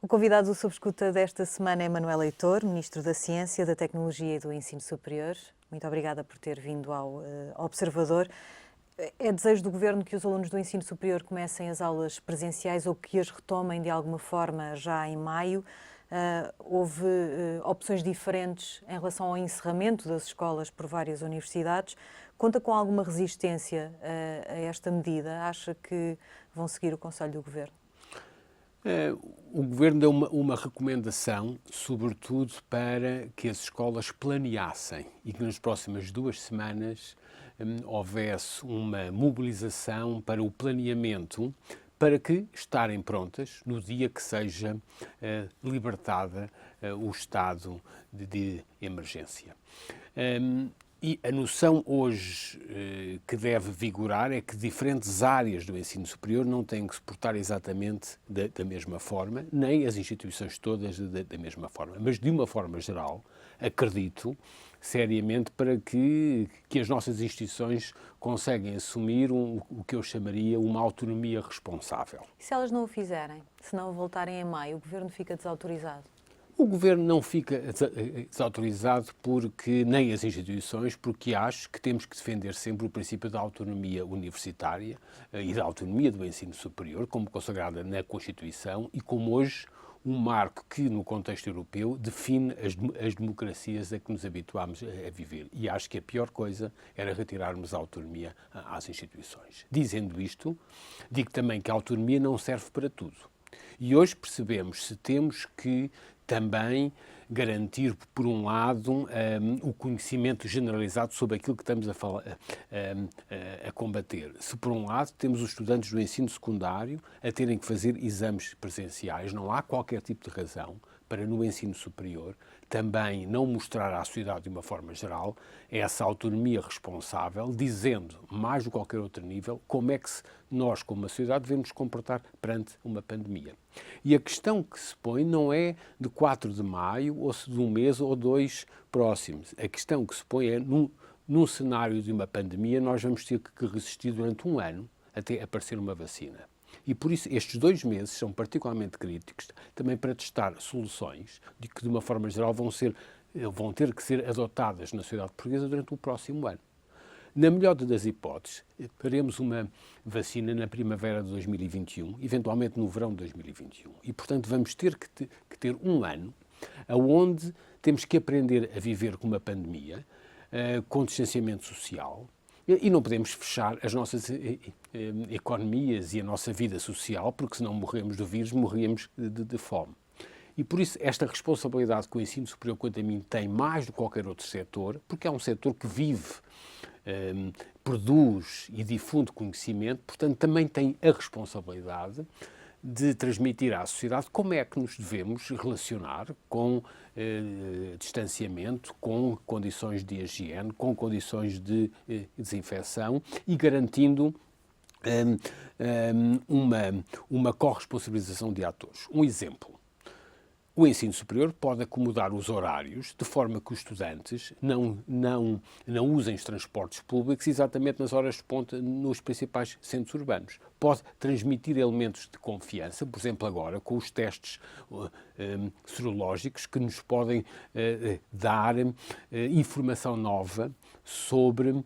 O convidado do Sob Escuta desta semana é Manuel Leitor, Ministro da Ciência, da Tecnologia e do Ensino Superior. Muito obrigada por ter vindo ao Observador. É desejo do Governo que os alunos do ensino superior comecem as aulas presenciais ou que as retomem de alguma forma já em maio. Houve opções diferentes em relação ao encerramento das escolas por várias universidades. Conta com alguma resistência a esta medida? Acha que vão seguir o conselho do Governo? O Governo deu uma recomendação, sobretudo para que as escolas planeassem e que nas próximas 2 semanas houvesse uma mobilização para o planeamento, para que estarem prontas no dia que seja libertada o estado de emergência. E a noção hoje que deve vigorar é que diferentes áreas do ensino superior não têm que se portar exatamente da mesma forma, nem as instituições todas da mesma forma. Mas, de uma forma geral, acredito seriamente para que as nossas instituições conseguem assumir o que eu chamaria uma autonomia responsável. E se elas não o fizerem? Se não voltarem em maio, o Governo fica desautorizado? O Governo não fica desautorizado porque nem as instituições, porque acho que temos que defender sempre o princípio da autonomia universitária e da autonomia do ensino superior, como consagrada na Constituição e como hoje um marco que, no contexto europeu, define as democracias a que nos habituámos a viver. E acho que a pior coisa era retirarmos a autonomia às instituições. Dizendo isto, digo também que a autonomia não serve para tudo. E hoje percebemos se temos que também garantir, por um lado, o conhecimento generalizado sobre aquilo que estamos a combater. Se, por um lado, temos os estudantes do ensino secundário a terem que fazer exames presenciais, não há qualquer tipo de razão para, no ensino superior, também não mostrar à sociedade, de uma forma geral, essa autonomia responsável, dizendo, mais do que qualquer outro nível, como é que nós, como uma sociedade, devemos nos comportar perante uma pandemia. E a questão que se põe não é de 4 de maio, ou se de um mês ou 2 próximos. A questão que se põe é, num cenário de uma pandemia, nós vamos ter que resistir durante 1 ano até aparecer uma vacina. E por isso estes 2 meses são particularmente críticos também para testar soluções de que, de uma forma geral, vão ter que ser adotadas na sociedade portuguesa durante o próximo ano. Na melhor das hipóteses, teremos uma vacina na primavera de 2021, eventualmente no verão de 2021. E, portanto, vamos ter que ter 1 ano onde temos que aprender a viver com uma pandemia, com distanciamento social, e não podemos fechar as nossas economias e a nossa vida social, porque se não morremos do vírus, morríamos de fome. E por isso esta responsabilidade que o ensino superior, quanto a mim, tem mais do que qualquer outro setor, porque é um setor que vive, produz e difunde conhecimento, portanto também tem a responsabilidade de transmitir à sociedade como é que nos devemos relacionar com distanciamento, com condições de higiene, com condições de desinfecção e garantindo uma corresponsabilização de atores. Um exemplo. O ensino superior pode acomodar os horários de forma que os estudantes não usem os transportes públicos exatamente nas horas de ponta nos principais centros urbanos. Pode transmitir elementos de confiança, por exemplo, agora com os testes serológicos que nos podem dar informação nova sobre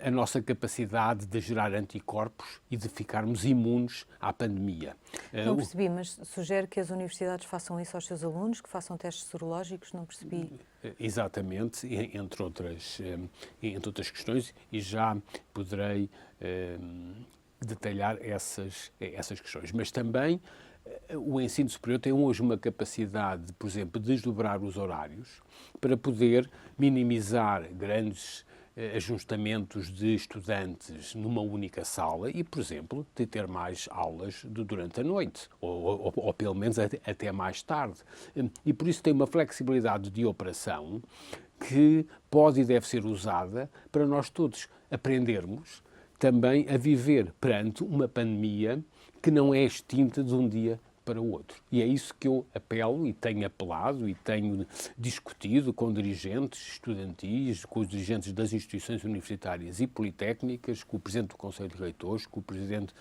a nossa capacidade de gerar anticorpos e de ficarmos imunes à pandemia. Não percebi, mas sugere que as universidades façam isso aos seus alunos, que façam testes sorológicos? Não percebi. Exatamente, entre outras questões, e já poderei detalhar essas questões. Mas também o ensino superior tem hoje uma capacidade, por exemplo, de desdobrar os horários para poder minimizar grandes ajuntamentos de estudantes numa única sala e, por exemplo, de ter mais aulas durante a noite, ou pelo menos até mais tarde. E por isso tem uma flexibilidade de operação que pode e deve ser usada para nós todos aprendermos também a viver perante uma pandemia que não é extinta de um dia para o outro. E é isso que eu apelo e tenho apelado e tenho discutido com dirigentes estudantis, com os dirigentes das instituições universitárias e politécnicas, com o Presidente do Conselho de Reitores, com o Presidente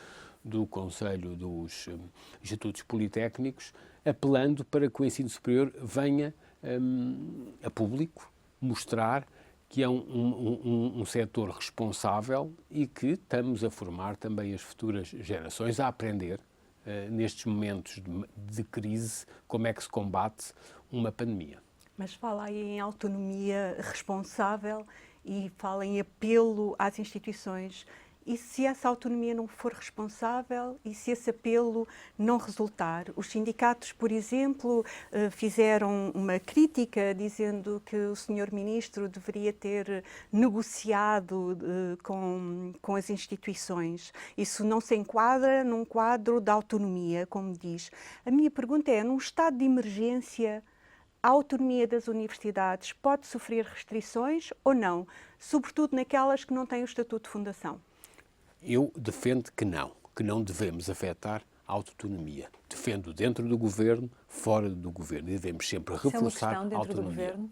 do Conselho dos Institutos Politécnicos, apelando para que o ensino superior venha a público mostrar que é um setor responsável e que estamos a formar também as futuras gerações a aprender, nestes momentos de crise, como é que se combate uma pandemia. Mas fala aí em autonomia responsável e fala em apelo às instituições. E se essa autonomia não for responsável e se esse apelo não resultar? Os sindicatos, por exemplo, fizeram uma crítica dizendo que o Sr. Ministro deveria ter negociado com as instituições. Isso não se enquadra num quadro de autonomia, como diz. A minha pergunta é, num estado de emergência, a autonomia das universidades pode sofrer restrições ou não? Sobretudo naquelas que não têm o estatuto de fundação. Eu defendo que não devemos afetar a autonomia. Defendo dentro do governo, fora do governo. E devemos sempre reforçar a autonomia. Dentro do governo?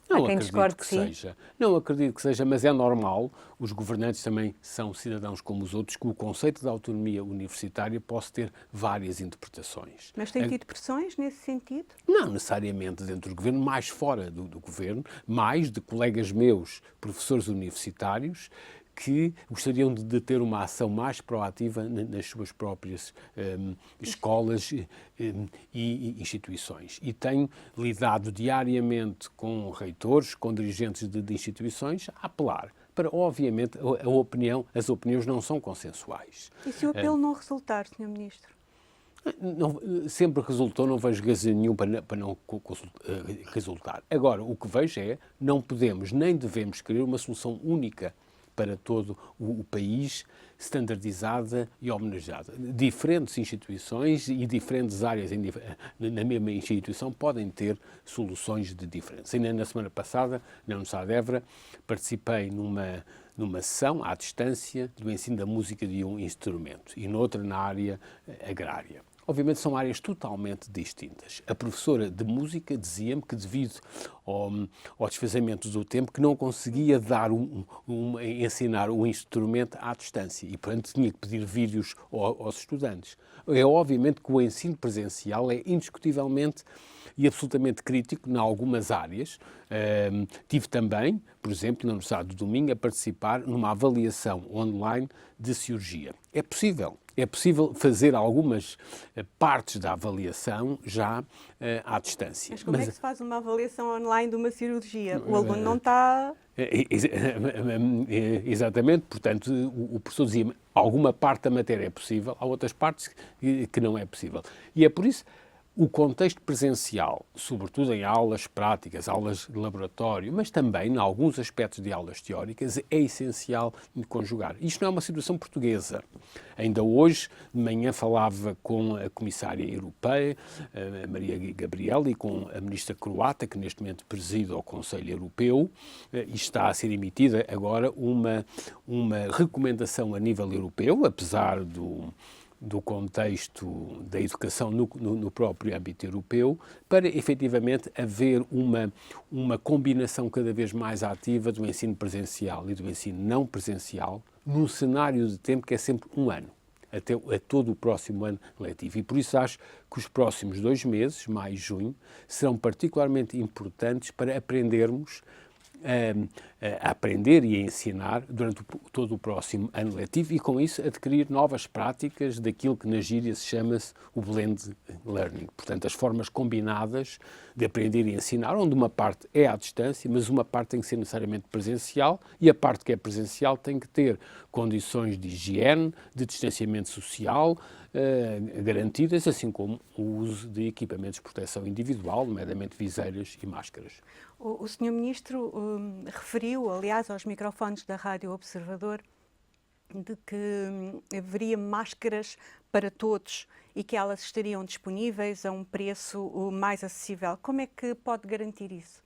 Não acredito que seja. Não acredito que seja, mas é normal. Os governantes também são cidadãos como os outros, que o conceito de autonomia universitária possa ter várias interpretações. Mas tem tido pressões nesse sentido? Não necessariamente dentro do governo, mais fora do governo, mais de colegas meus, professores universitários, que gostariam de ter uma ação mais proativa nas suas próprias escolas e instituições. E tenho lidado diariamente com reitores, com dirigentes de instituições, a apelar para, obviamente, as opiniões não são consensuais. E se o apelo não resultar, Sr. Ministro? Não, sempre resultou, não vejo razão nenhum para não resultar. Agora, o que vejo é, não podemos nem devemos querer uma solução única para todo o país, standardizada e homenageada. Diferentes instituições e diferentes áreas na mesma instituição podem ter soluções de diferença. Ainda na semana passada, na Universidade de Évora, participei numa sessão à distância do ensino da música de um instrumento e noutra na área agrária. Obviamente são áreas totalmente distintas. A professora de música dizia-me que, devido ao desfazamento do tempo, que não conseguia ensinar o instrumento à distância e, portanto, tinha que pedir vídeos aos estudantes. É obviamente que o ensino presencial é indiscutivelmente e absolutamente crítico em algumas áreas. Tive também, por exemplo, na Universidade do Minho, a participar numa avaliação online de cirurgia. É possível fazer algumas partes da avaliação já à distância. Mas como é que se faz uma avaliação online de uma cirurgia? O aluno não está... Exatamente, portanto, o professor dizia-me alguma parte da matéria é possível, há outras partes que não é possível. E é por isso o contexto presencial, sobretudo em aulas práticas, aulas de laboratório, mas também em alguns aspectos de aulas teóricas, é essencial de conjugar. Isto não é uma situação portuguesa. Ainda hoje, de manhã, falava com a comissária europeia, a Maria Gabriel, e com a ministra croata, que neste momento preside ao Conselho Europeu, e está a ser emitida agora uma recomendação a nível europeu, apesar do contexto da educação no próprio âmbito europeu, para efetivamente haver uma combinação cada vez mais ativa do ensino presencial e do ensino não presencial, num cenário de tempo que é sempre um ano, até todo o próximo ano letivo. E por isso acho que os próximos 2 meses, maio e junho, serão particularmente importantes para aprendermos a aprender e a ensinar durante todo o próximo ano letivo e, com isso, adquirir novas práticas daquilo que na gíria se chama-se o blend learning. Portanto, as formas combinadas de aprender e ensinar, onde uma parte é à distância, mas uma parte tem que ser necessariamente presencial e a parte que é presencial tem que ter condições de higiene, de distanciamento social garantidas, assim como o uso de equipamentos de proteção individual, nomeadamente viseiras e máscaras. O Sr. Ministro referiu, aliás, aos microfones da Rádio Observador, de que haveria máscaras para todos e que elas estariam disponíveis a um preço mais acessível. Como é que pode garantir isso?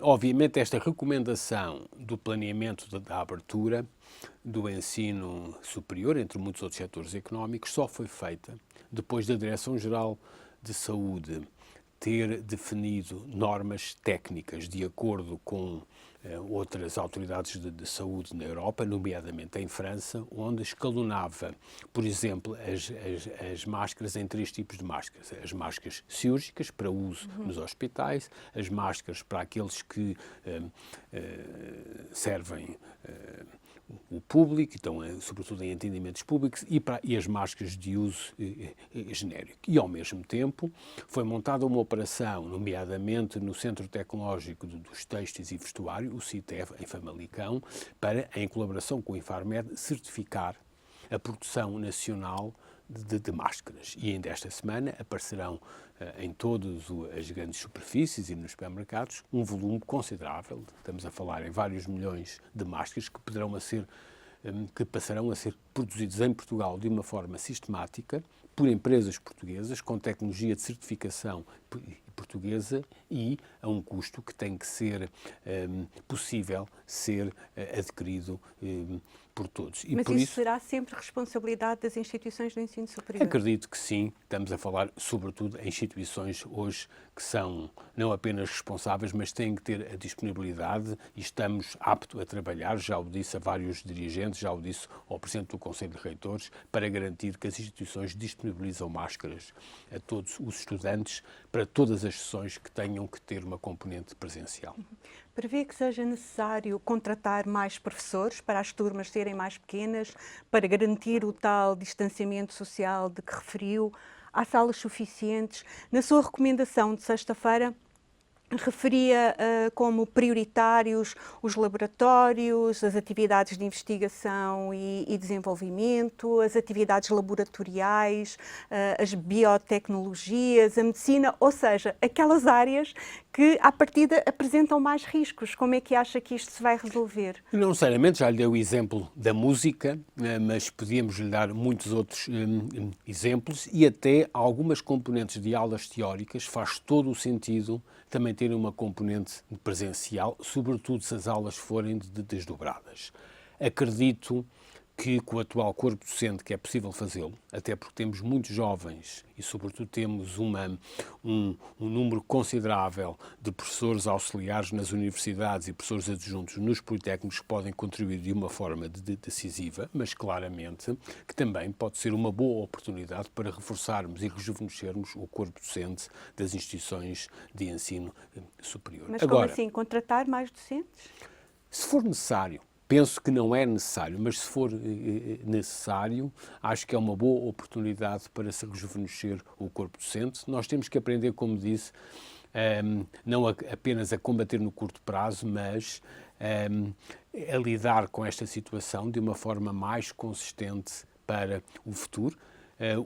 Obviamente, esta recomendação do planeamento da abertura do ensino superior, entre muitos outros setores económicos, só foi feita depois da Direção-Geral de Saúde ter definido normas técnicas de acordo com outras autoridades de saúde na Europa, nomeadamente em França, onde escalonava, por exemplo, as máscaras em 3 tipos de máscaras. As máscaras cirúrgicas, para uso nos hospitais, as máscaras para aqueles que servem o público, então, sobretudo em atendimentos públicos, e as máscaras de uso genérico. E, ao mesmo tempo, foi montada uma operação, nomeadamente no Centro Tecnológico dos Têxteis e Vestuário, o CITEV, em Famalicão, para, em colaboração com o Infarmed, certificar a produção nacional de máscaras. E ainda esta semana aparecerão em todas as grandes superfícies e nos supermercados um volume considerável, estamos a falar em vários milhões de máscaras que passarão a ser produzidos em Portugal de uma forma sistemática por empresas portuguesas com tecnologia de certificação portuguesa e a um custo que tem que ser possível ser adquirido por todos. Mas por isso será sempre responsabilidade das instituições do ensino superior? Acredito que sim. Estamos a falar, sobretudo, em instituições hoje que são não apenas responsáveis, mas têm que ter a disponibilidade e estamos aptos a trabalhar, já o disse a vários dirigentes, já o disse ao Presidente do Conselho de Reitores, para garantir que as instituições disponibilizam máscaras a todos os estudantes para todas as sessões que tenham que ter uma componente presencial. Prevê que seja necessário contratar mais professores para as turmas serem mais pequenas, para garantir o tal distanciamento social de que referiu? Há salas suficientes? Na sua recomendação de sexta-feira, referia como prioritários os laboratórios, as atividades de investigação e desenvolvimento, as atividades laboratoriais, as biotecnologias, a medicina, ou seja, aquelas áreas que, à partida, apresentam mais riscos. Como é que acha que isto se vai resolver? Não necessariamente, já lhe dei o exemplo da música, mas podíamos lhe dar muitos outros exemplos e até algumas componentes de aulas teóricas faz todo o sentido também ter uma componente presencial, sobretudo se as aulas forem desdobradas. Acredito que com o atual corpo docente que é possível fazê-lo, até porque temos muitos jovens e, sobretudo, temos um número considerável de professores auxiliares nas universidades e professores adjuntos nos politécnicos que podem contribuir de uma forma decisiva, mas claramente que também pode ser uma boa oportunidade para reforçarmos e rejuvenescermos o corpo docente das instituições de ensino superior. Mas como assim? Contratar mais docentes? Se for necessário. Penso que não é necessário, mas se for necessário, acho que é uma boa oportunidade para se rejuvenescer o corpo docente. Nós temos que aprender, como disse, não apenas a combater no curto prazo, mas a lidar com esta situação de uma forma mais consistente para o futuro.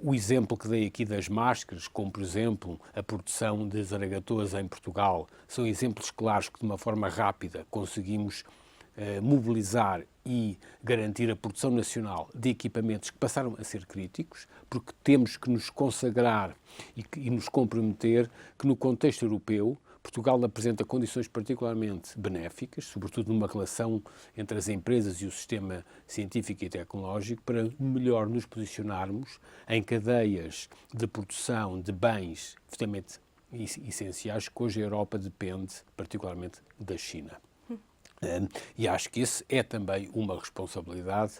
O exemplo que dei aqui das máscaras, como por exemplo a produção de zaragatoas em Portugal, são exemplos claros que de uma forma rápida conseguimos mobilizar e garantir a produção nacional de equipamentos que passaram a ser críticos, porque temos que nos consagrar e nos comprometer que no contexto europeu Portugal apresenta condições particularmente benéficas, sobretudo numa relação entre as empresas e o sistema científico e tecnológico, para melhor nos posicionarmos em cadeias de produção de bens absolutamente essenciais que hoje a Europa depende particularmente da China. E acho que isso é também uma responsabilidade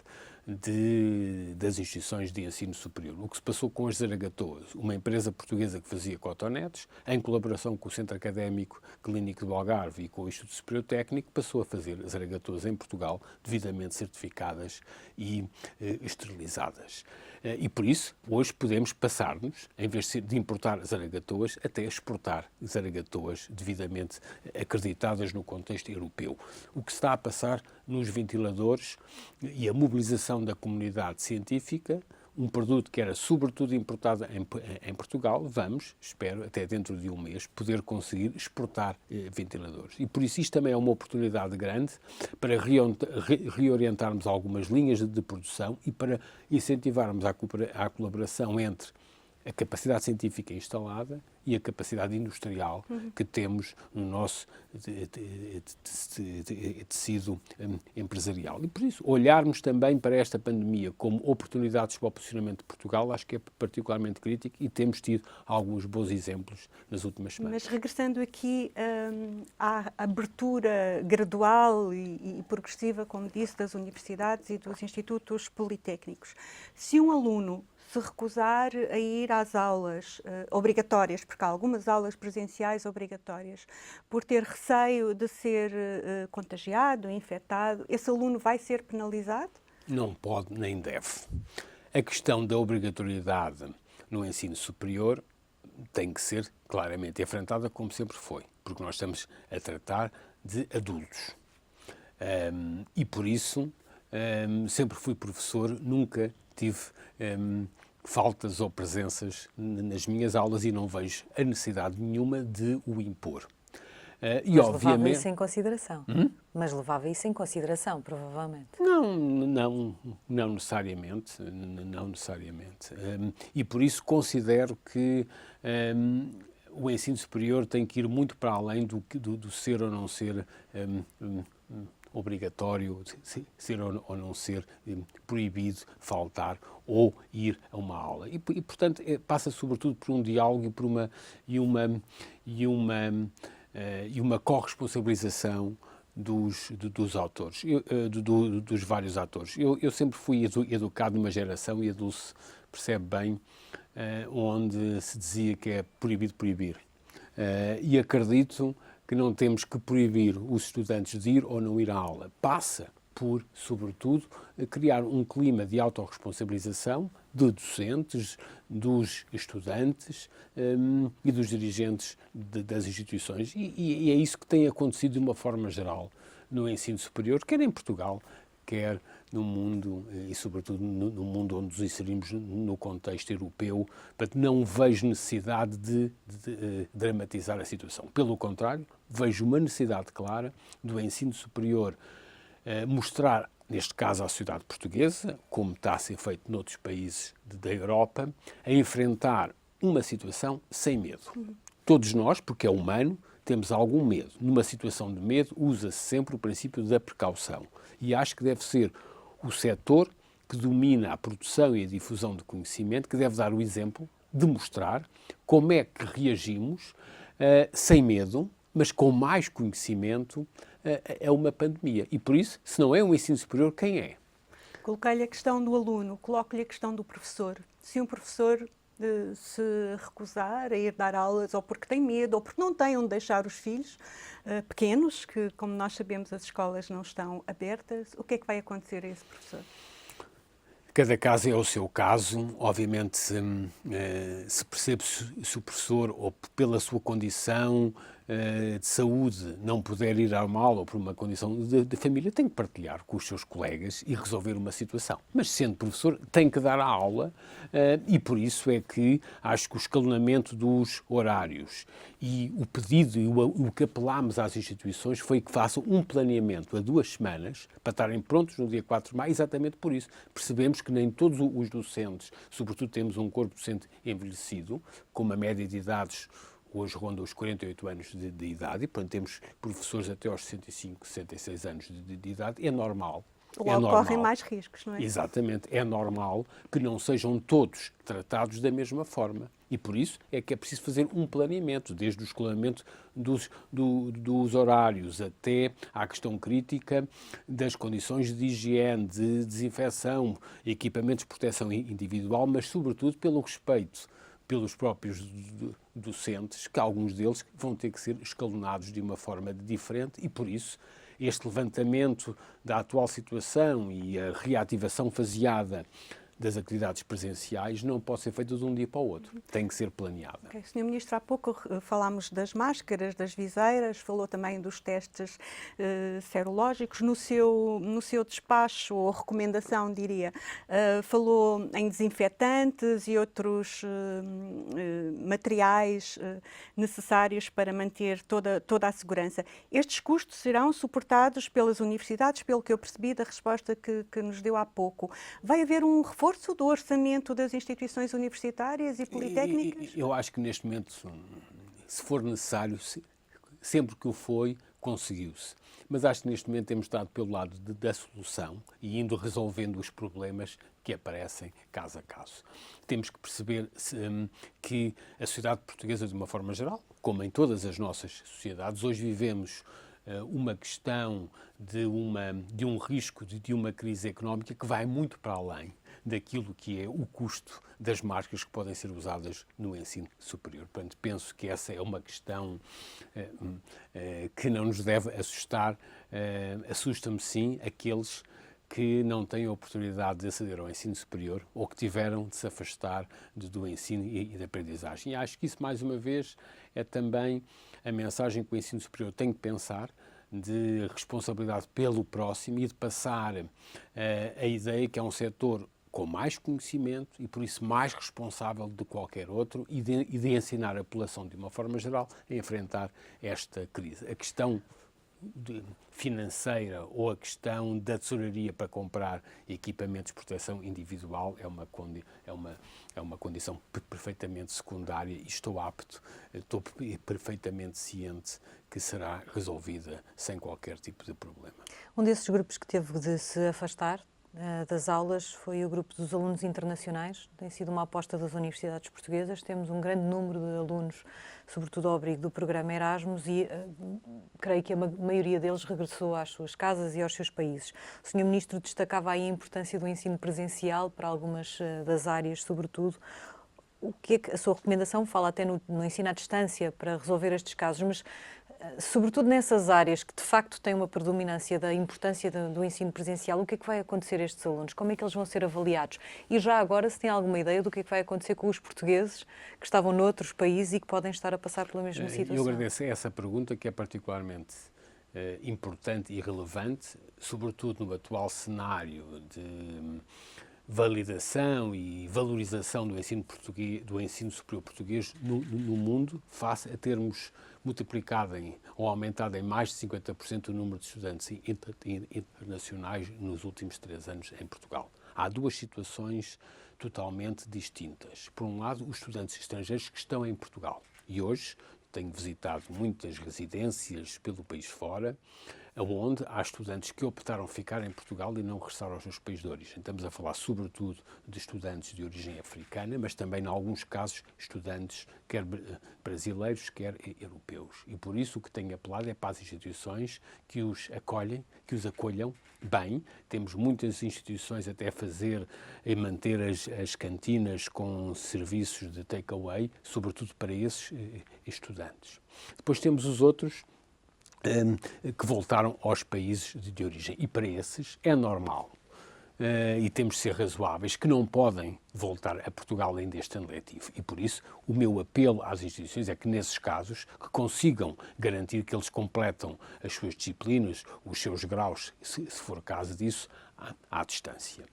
das instituições de ensino superior. O que se passou com as Zaragatoas, uma empresa portuguesa que fazia cotonetes, em colaboração com o Centro Académico Clínico de Algarve e com o Instituto Superior Técnico, passou a fazer Zaragatoas em Portugal, devidamente certificadas e esterilizadas. E por isso, hoje podemos passar-nos, em vez de importar zaragatoas, até exportar zaragatoas devidamente acreditadas no contexto europeu. O que está a passar nos ventiladores e a mobilização da comunidade científica, um produto que era sobretudo importado em Portugal, vamos, espero, até dentro de um mês, poder conseguir exportar ventiladores. E por isso isto também é uma oportunidade grande para reorientarmos algumas linhas de produção e para incentivarmos a colaboração entre a capacidade científica instalada e a capacidade industrial que temos no nosso tecido empresarial. E por isso, olharmos também para esta pandemia como oportunidades para o posicionamento de Portugal, acho que é particularmente crítico e temos tido alguns bons exemplos nas últimas semanas. Mas regressando aqui à abertura gradual e progressiva, como disse, das universidades e dos institutos politécnicos, se um aluno se recusar a ir às aulas obrigatórias, porque há algumas aulas presenciais obrigatórias, por ter receio de ser contagiado, infectado, esse aluno vai ser penalizado? Não pode nem deve. A questão da obrigatoriedade no ensino superior tem que ser claramente enfrentada como sempre foi, porque nós estamos a tratar de adultos. E por isso, sempre fui professor, nunca tive faltas ou presenças nas minhas aulas e não vejo a necessidade nenhuma de o impor. Mas levava isso em consideração. Mas levava isso em consideração, provavelmente. Não necessariamente. E por isso considero que o ensino superior tem que ir muito para além do ser ou não ser obrigatório, ser ou não ser proibido faltar ou ir a uma aula. E portanto, passa sobretudo por um diálogo e uma corresponsabilização dos autores, dos vários atores. Eu sempre fui educado numa geração, e a Dulce percebe bem, onde se dizia que é proibido proibir. E acredito que não temos que proibir os estudantes de ir ou não ir à aula. Passa por, sobretudo, criar um clima de autorresponsabilização de docentes, dos estudantes e dos dirigentes das instituições. E é isso que tem acontecido de uma forma geral no ensino superior, quer em Portugal, quer no mundo e, sobretudo, no mundo onde nos inserimos no contexto europeu. Portanto, não vejo necessidade de dramatizar a situação. Pelo contrário, vejo uma necessidade clara do ensino superior mostrar, neste caso, à sociedade portuguesa, como está a ser feito noutros países da Europa, a enfrentar uma situação sem medo. Todos nós, porque é humano, temos algum medo. Numa situação de medo, usa-se sempre o princípio da precaução. E acho que deve ser o setor que domina a produção e a difusão de conhecimento que deve dar o exemplo de mostrar como é que reagimos sem medo, mas com mais conhecimento a uma pandemia. E por isso, se não é um ensino superior, quem é? Coloquei-lhe a questão do aluno, coloco-lhe a questão do professor. Se um professor se recusar a ir dar aulas, ou porque tem medo, ou porque não tem onde deixar os filhos pequenos, que, como nós sabemos, as escolas não estão abertas, o que é que vai acontecer a esse professor? Cada caso é o seu caso. Obviamente, se percebe se o professor, ou pela sua condição de saúde, não puder ir à aula ou por uma condição de família, tem que partilhar com os seus colegas e resolver uma situação. Mas, sendo professor, tem que dar a aula e por isso é que acho que o escalonamento dos horários e o pedido e o que apelámos às instituições foi que façam um planeamento a 2 semanas para estarem prontos no dia 4 de maio, exatamente por isso. Percebemos que nem todos os docentes, sobretudo temos um corpo docente envelhecido, com uma média de idades hoje ronda os 48 anos de idade, e portanto temos professores até aos 65, 66 anos de idade, é normal. Logo correm mais riscos, não é? Exatamente, é normal que não sejam todos tratados da mesma forma. E por isso é que é preciso fazer um planeamento, desde o escalonamento dos horários até à questão crítica das condições de higiene, de desinfecção, equipamentos de proteção individual, mas sobretudo pelo respeito pelos próprios docentes, que alguns deles vão ter que ser escalonados de uma forma diferente e, por isso, este levantamento da atual situação e a reativação faseada das atividades presenciais não pode ser feita de um dia para o outro, tem que ser planeada. Okay. Sr. Ministro, há pouco falámos das máscaras, das viseiras, falou também dos testes serológicos. No seu despacho, ou recomendação, diria, falou em desinfetantes e outros materiais necessários para manter toda a segurança. Estes custos serão suportados pelas universidades, pelo que eu percebi da resposta que nos deu há pouco. Vai haver um reforço reforço do orçamento das instituições universitárias e politécnicas? Eu acho que neste momento, se for necessário, sempre que o foi, conseguiu-se. Mas acho que neste momento temos estado pelo lado da solução e indo resolvendo os problemas que aparecem caso a caso. Temos que perceber que a sociedade portuguesa, de uma forma geral, como em todas as nossas sociedades, hoje vivemos uma questão de um risco de uma crise económica que vai muito para além daquilo que é o custo das máscaras que podem ser usadas no ensino superior. Portanto, penso que essa é uma questão que não nos deve assustar. Assusta-me, sim, aqueles que não têm a oportunidade de aceder ao ensino superior ou que tiveram de se afastar do ensino e da aprendizagem. E acho que isso, mais uma vez, é também a mensagem que o ensino superior tem que pensar, de responsabilidade pelo próximo e de passar a ideia que é um setor com mais conhecimento e, por isso, mais responsável de qualquer outro e de ensinar a população, de uma forma geral, a enfrentar esta crise. A questão financeira ou a questão da tesouraria para comprar equipamentos de proteção individual é uma condição perfeitamente secundária e estou perfeitamente ciente que será resolvida sem qualquer tipo de problema. Um desses grupos que teve de se afastar das aulas foi o grupo dos alunos internacionais. Tem sido uma aposta das universidades portuguesas. Temos um grande número de alunos, sobretudo ao abrigo do programa Erasmus, e creio que a maioria deles regressou às suas casas e aos seus países. O Sr. Ministro destacava aí a importância do ensino presencial para algumas das áreas, sobretudo. O que é que a sua recomendação fala até no ensino à distância para resolver estes casos, mas sobretudo nessas áreas que de facto têm uma predominância da importância do ensino presencial, o que é que vai acontecer a estes alunos? Como é que eles vão ser avaliados? E já agora, se tem alguma ideia do que é que vai acontecer com os portugueses que estavam noutros países e que podem estar a passar pela mesma situação? Eu agradeço essa pergunta, que é particularmente importante e relevante, sobretudo no atual cenário de validação e valorização do ensino superior português no mundo, face a termos multiplicado ou aumentado em mais de 50% o número de estudantes internacionais nos últimos 3 anos em Portugal. Há duas situações totalmente distintas. Por um lado, os estudantes estrangeiros que estão em Portugal. E hoje tenho visitado muitas residências pelo país fora, onde há estudantes que optaram ficar em Portugal e não regressar aos seus países de origem. Estamos a falar sobretudo de estudantes de origem africana, mas também, em alguns casos, estudantes quer brasileiros, quer europeus. E por isso o que tenho apelado é para as instituições que os acolham bem. Temos muitas instituições até a fazer e manter as cantinas com serviços de take-away, sobretudo para esses estudantes. Depois temos os outros que voltaram aos países de origem. E para esses é normal, e temos de ser razoáveis, que não podem voltar a Portugal ainda este ano letivo. E por isso o meu apelo às instituições é que, nesses casos, que consigam garantir que eles completam as suas disciplinas, os seus graus, se for caso disso, à distância.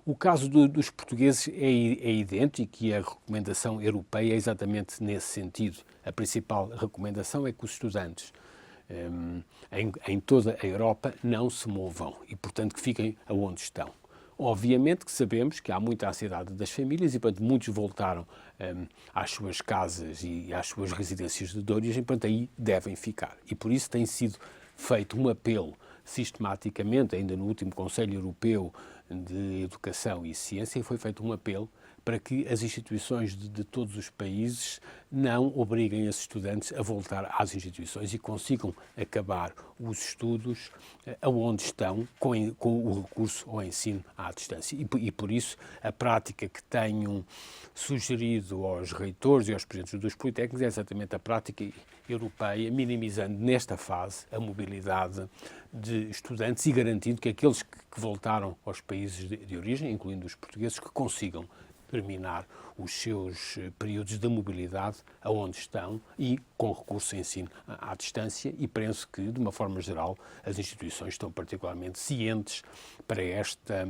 O caso dos portugueses é idêntico e a recomendação europeia é exatamente nesse sentido. A principal recomendação é que os estudantes em toda a Europa não se movam e, portanto, que fiquem aonde estão. Obviamente que sabemos que há muita ansiedade das famílias e, portanto, muitos voltaram às suas casas e às suas residências de origem, portanto, aí devem ficar. E por isso tem sido feito um apelo sistematicamente, ainda no último Conselho Europeu de Educação e Ciência, e foi feito um apelo para que as instituições de todos os países não obriguem os estudantes a voltar às instituições e consigam acabar os estudos aonde estão com o recurso ao ensino à distância. E por isso a prática que tenho sugerido aos reitores e aos presidentes dos politécnicos é exatamente a prática europeia, minimizando nesta fase a mobilidade de estudantes e garantindo que aqueles que voltaram aos países de origem, incluindo os portugueses, que consigam terminar os seus períodos de mobilidade aonde estão e com recurso ao ensino à distância, e penso que, de uma forma geral, as instituições estão particularmente cientes para esta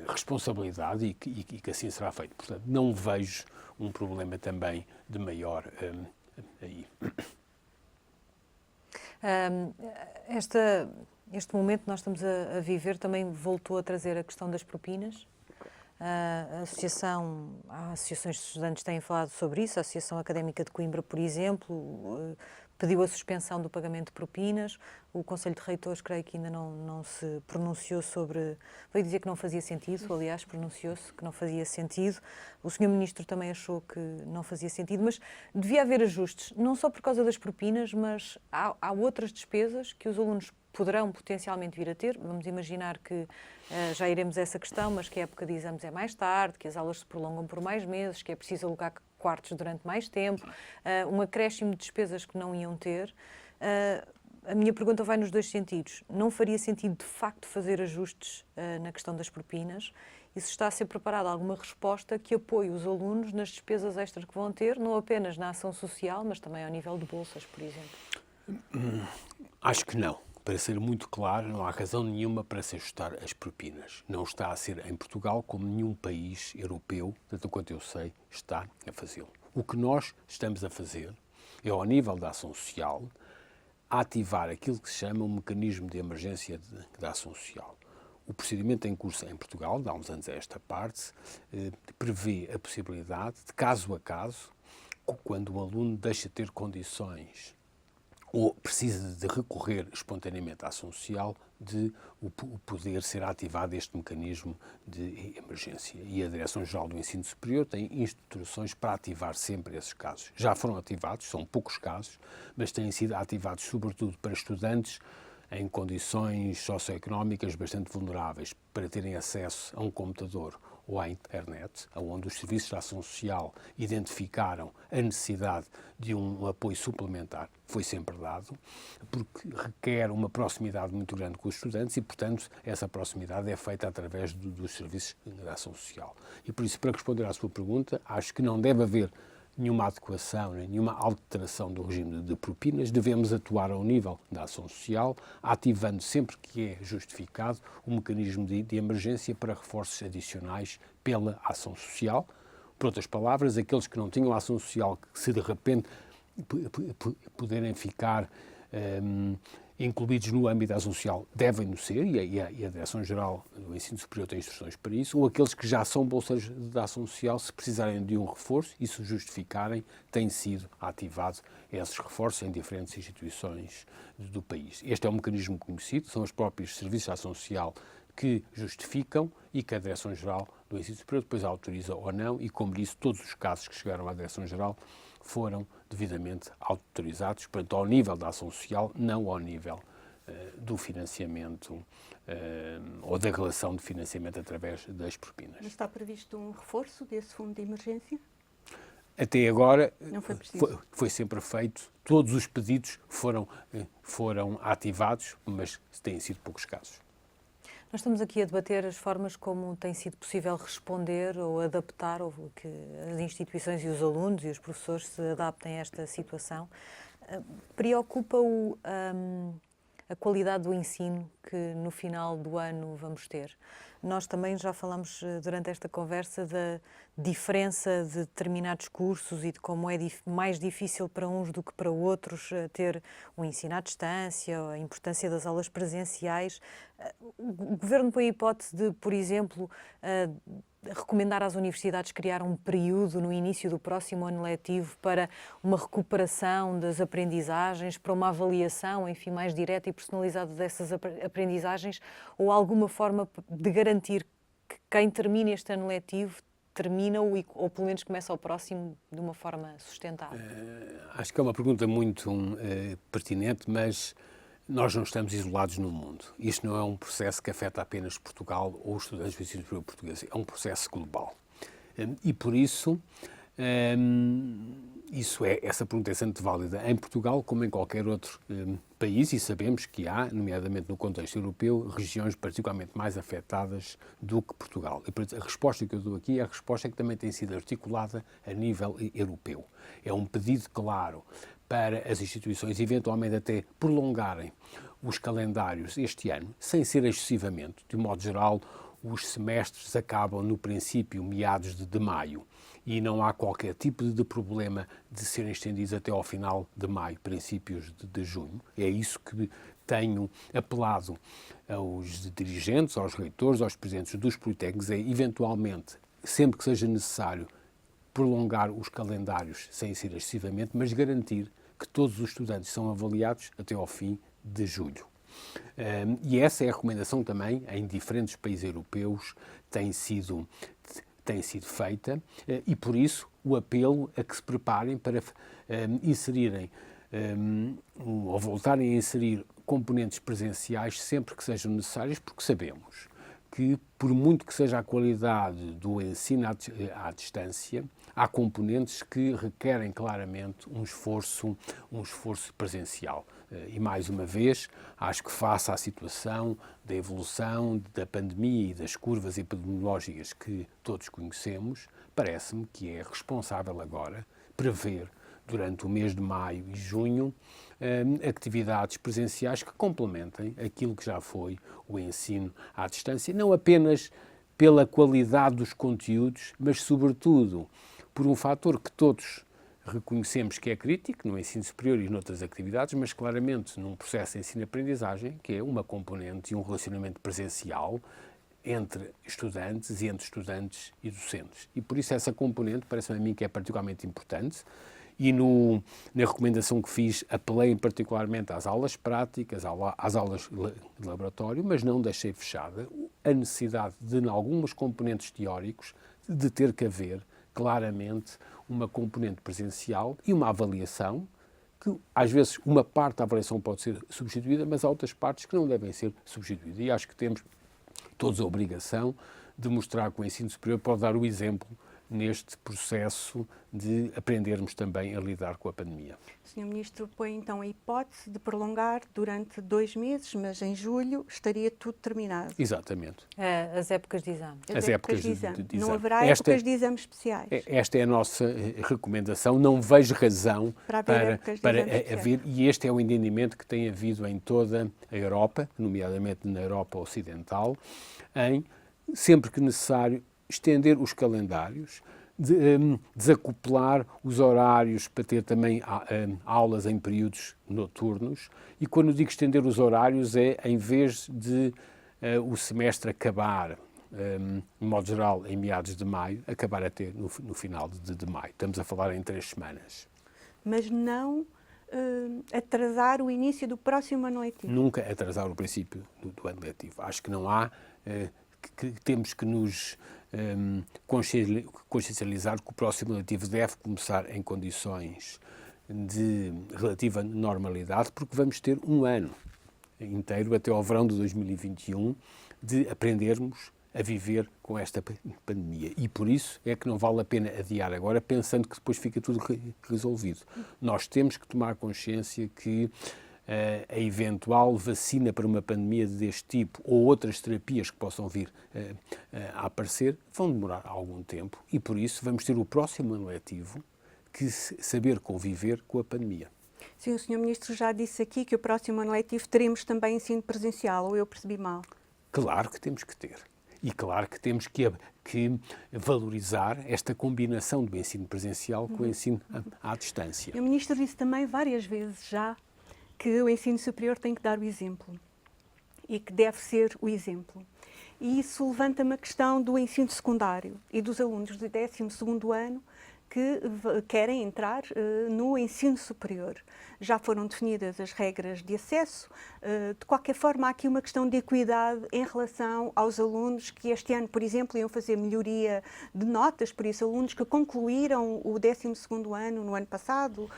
responsabilidade e que assim será feito. Portanto, não vejo um problema também de maior aí. Este momento que nós estamos a viver também voltou a trazer a questão das propinas. Há associações de estudantes que têm falado sobre isso. A Associação Académica de Coimbra, por exemplo, pediu a suspensão do pagamento de propinas. O Conselho de Reitores, creio que ainda não se pronunciou sobre... Veio dizer que não fazia sentido, aliás, pronunciou-se que não fazia sentido. O Sr. Ministro também achou que não fazia sentido, mas devia haver ajustes, não só por causa das propinas, mas há outras despesas que os alunos poderão potencialmente vir a ter. Vamos imaginar que já iremos a essa questão, mas que a época de exames é mais tarde, que as aulas se prolongam por mais meses, que é preciso alugar quartos durante mais tempo, um acréscimo de despesas que não iam ter. A minha pergunta vai nos dois sentidos. Não faria sentido, de facto, fazer ajustes na questão das propinas? E se está a ser preparada alguma resposta que apoie os alunos nas despesas extras que vão ter, não apenas na ação social, mas também ao nível de bolsas, por exemplo? Acho que não. Para ser muito claro, não há razão nenhuma para se ajustar as propinas. Não está a ser em Portugal, como nenhum país europeu, tanto quanto eu sei, está a fazê-lo. O que nós estamos a fazer é, ao nível da ação social, ativar aquilo que se chama um mecanismo de emergência da ação social. O procedimento em curso em Portugal, de há uns anos a esta parte, prevê a possibilidade de, caso a caso, quando um aluno deixa de ter condições ou precisa de recorrer espontaneamente à ação social, de o poder ser ativado este mecanismo de emergência. E a Direção-Geral do Ensino Superior tem instruções para ativar sempre esses casos. Já foram ativados, são poucos casos, mas têm sido ativados sobretudo para estudantes em condições socioeconómicas bastante vulneráveis, para terem acesso a um computador ou à internet, onde os serviços de ação social identificaram a necessidade de um apoio suplementar, foi sempre dado, porque requer uma proximidade muito grande com os estudantes e, portanto, essa proximidade é feita através dos serviços de ação social. E por isso, para responder à sua pergunta, acho que não deve haver nenhuma adequação, nenhuma alteração do regime de propinas. Devemos atuar ao nível da ação social, ativando sempre que é justificado o mecanismo de emergência para reforços adicionais pela ação social. Por outras palavras, aqueles que não tinham ação social, que se de repente puderem ficar incluídos no âmbito da ação social, devem-no ser, e a Direção-Geral do Ensino Superior tem instruções para isso, ou aqueles que já são bolseiros da ação social, se precisarem de um reforço e se justificarem, têm sido ativados esses reforços em diferentes instituições do país. Este é um mecanismo conhecido, são os próprios serviços de ação social que justificam e que a Direção-Geral do Ensino Superior depois autoriza ou não, e como disse, todos os casos que chegaram à Direção-Geral foram devidamente autorizados, portanto, ao nível da ação social, não ao nível do financiamento ou da relação de financiamento através das propinas. Mas está previsto um reforço desse fundo de emergência? Até agora não foi preciso. Foi sempre feito, todos os pedidos foram ativados, mas têm sido poucos casos. Nós estamos aqui a debater as formas como tem sido possível responder ou adaptar, ou que as instituições e os alunos e os professores se adaptem a esta situação. Preocupa-o a qualidade do ensino que no final do ano vamos ter? Nós também já falamos durante esta conversa da diferença de determinados cursos e de como é mais difícil para uns do que para outros ter o ensino à distância, a importância das aulas presenciais. O Governo põe a hipótese de, por exemplo, recomendar às universidades criar um período no início do próximo ano letivo para uma recuperação das aprendizagens, para uma avaliação, enfim, mais direta e personalizada dessas aprendizagens, ou alguma forma de garantir que quem termina este ano letivo termina-o ou pelo menos começa o próximo de uma forma sustentável? Acho que é uma pergunta muito pertinente, mas nós não estamos isolados no mundo. Isto não é um processo que afeta apenas Portugal ou os estudantes do ensino superior português. É um processo global. E por isso, essa pergunta é sempre válida em Portugal como em qualquer outro país, e sabemos que há, nomeadamente no contexto europeu, regiões particularmente mais afetadas do que Portugal. E a resposta que eu dou aqui é a resposta que também tem sido articulada a nível europeu. É um pedido claro para as instituições eventualmente até prolongarem os calendários este ano, sem ser excessivamente. De um modo geral, os semestres acabam no princípio, meados de maio, e não há qualquer tipo de problema de serem estendidos até ao final de maio, princípios de junho. É isso que tenho apelado aos dirigentes, aos reitores, aos presidentes dos politécnicos, é eventualmente, sempre que seja necessário, prolongar os calendários sem ser excessivamente, mas garantir que todos os estudantes são avaliados até ao fim de julho. E essa é a recomendação também em diferentes países europeus tem sido feita e por isso o apelo a que se preparem para inserirem ou voltarem a inserir componentes presenciais sempre que sejam necessários, porque sabemos que, por muito que seja a qualidade do ensino à distância, há componentes que requerem claramente um esforço presencial. E, mais uma vez, acho que face à situação da evolução da pandemia e das curvas epidemiológicas que todos conhecemos, parece-me que é responsável agora prever, durante o mês de maio e junho, atividades presenciais que complementem aquilo que já foi o ensino à distância, não apenas pela qualidade dos conteúdos, mas, sobretudo, por um fator que todos reconhecemos que é crítico no ensino superior e noutras atividades, mas claramente num processo de ensino-aprendizagem, que é uma componente e um relacionamento presencial entre estudantes e entre estudantes e docentes. E por isso essa componente parece-me a mim que é particularmente importante. E na recomendação que fiz, apelei particularmente às aulas práticas, às aulas de laboratório, mas não deixei fechada a necessidade de, em alguns componentes teóricos, de ter que haver claramente uma componente presencial e uma avaliação, que às vezes uma parte da avaliação pode ser substituída, mas há outras partes que não devem ser substituídas. E acho que temos todos a obrigação de mostrar que o ensino superior pode dar o exemplo neste processo de aprendermos também a lidar com a pandemia. O Sr. Ministro põe então a hipótese de prolongar durante 2 meses, mas em julho estaria tudo terminado. Exatamente. As épocas de exame. As épocas de exame. Não haverá épocas de exame especiais. Esta é a nossa recomendação. Não vejo razão para haver, e este é o entendimento que tem havido em toda a Europa, nomeadamente na Europa Ocidental, em, sempre que necessário, estender os calendários, desacoplar os horários para ter também aulas em períodos noturnos. E quando digo estender os horários é, em vez de o semestre acabar, de modo geral, em meados de maio, acabar até no final de maio. Estamos a falar em 3 semanas. Mas não atrasar o início do próximo ano letivo? Nunca atrasar o princípio do ano letivo. Acho que não há... que temos que nos consciencializar que o próximo letivo deve começar em condições de relativa normalidade, porque vamos ter um ano inteiro, até ao verão de 2021, de aprendermos a viver com esta pandemia. E por isso é que não vale a pena adiar agora, pensando que depois fica tudo resolvido. Nós temos que tomar consciência que a eventual vacina para uma pandemia deste tipo ou outras terapias que possam vir a aparecer vão demorar algum tempo e, por isso, vamos ter o próximo ano letivo que saber conviver com a pandemia. Sim, o Sr. Ministro já disse aqui que o próximo ano letivo teremos também ensino presencial, ou eu percebi mal? Claro que temos que ter. E claro que temos que valorizar esta combinação do ensino presencial com o ensino à distância. O Ministro disse também várias vezes já que o ensino superior tem que dar o exemplo e que deve ser o exemplo. E isso levanta-me a questão do ensino secundário e dos alunos do 12º ano que querem entrar no ensino superior. Já foram definidas as regras de acesso. De qualquer forma, há aqui uma questão de equidade em relação aos alunos que este ano, por exemplo, iam fazer melhoria de notas, por isso, alunos que concluíram o 12º ano no ano passado.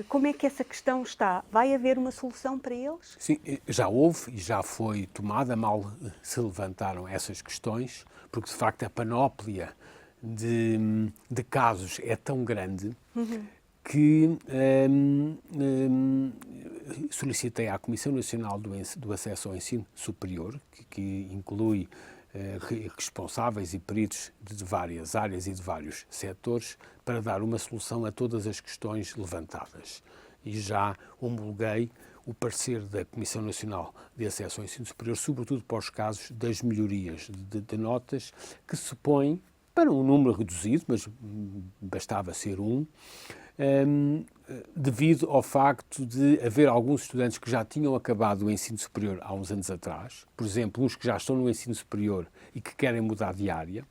Como é que essa questão está? Vai haver uma solução para eles? Sim, já houve e já foi tomada, mal se levantaram essas questões, porque, de facto, a panóplia de casos é tão grande que solicitei à Comissão Nacional do Acesso ao Ensino Superior, que inclui responsáveis e peritos de várias áreas e de vários setores, para dar uma solução a todas as questões levantadas. E já homologuei o parecer da Comissão Nacional de Acesso ao Ensino Superior, sobretudo para os casos das melhorias de notas, que se põe para um número reduzido, mas bastava ser devido ao facto de haver alguns estudantes que já tinham acabado o ensino superior há uns anos atrás, por exemplo, uns que já estão no ensino superior e que querem mudar de área,